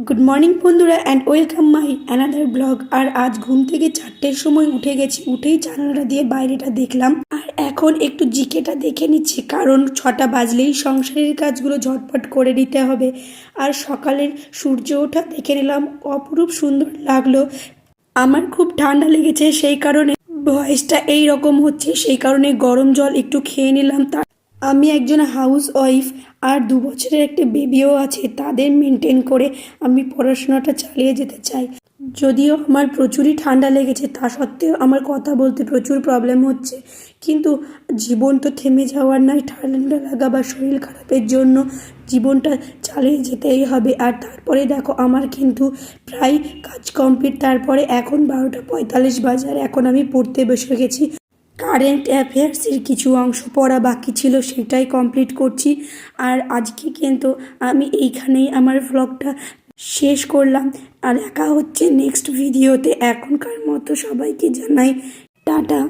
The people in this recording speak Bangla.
গুড মর্নিং বন্ধুরা and welcome my another blog. আর আজ ঘুম থেকে 4টের সময় উঠে গেছি, উঠেই জানালাটা দিয়ে বাইরেটা দেখলাম। আর এখন একটু জিকেটা দেখে নিচ্ছি, কারণ 6টা বাজলেই সংসারের কাজগুলো ঝটপট করে নিতে হবে। আর সকালের সূর্য ওঠা দেখে নিলাম, অপরূপ সুন্দর লাগলো। আমার খুব ঠান্ডা লেগেছে, সেই কারণে ভয়েসটা এই রকম হচ্ছে, সেই কারণে গরম জল একটু খেয়ে নিলাম। আমি একজন হাউস ওয়াইফ, আর 2 বছরের একটা বেবিও আছে। তাদের মেনটেন করে আমি পড়াশোনাটা চালিয়ে যেতে চাই। যদিও আমার প্রচুরই ঠান্ডা লেগেছে, তা সত্ত্বেও আমার কথা বলতে প্রচুর প্রবলেম হচ্ছে। কিন্তু জীবন তো থেমে যাওয়ার নয়, ঠান্ডা লাগা বা শরীর খারাপের জন্য জীবনটা চালিয়ে যেতেই হবে। আর তারপরে দেখো, আমার কিন্তু প্রায় কাজ কমপ্লিট। তারপরে এখন 12টা 45 বাজে, আর এখন আমি পড়তে বসে গেছি। কারেন্ট অ্যাফেয়ার্সের কিছু অংশ পড়া বাকি ছিল, সেটাই কমপ্লিট করছি। আর আজকে কিন্তু আমি এইখানেই আমার ভ্লগটা শেষ করলাম। আর দেখা হচ্ছে নেক্সট ভিডিওতে। এখনকার মতো সবাইকে জানাই টাটা।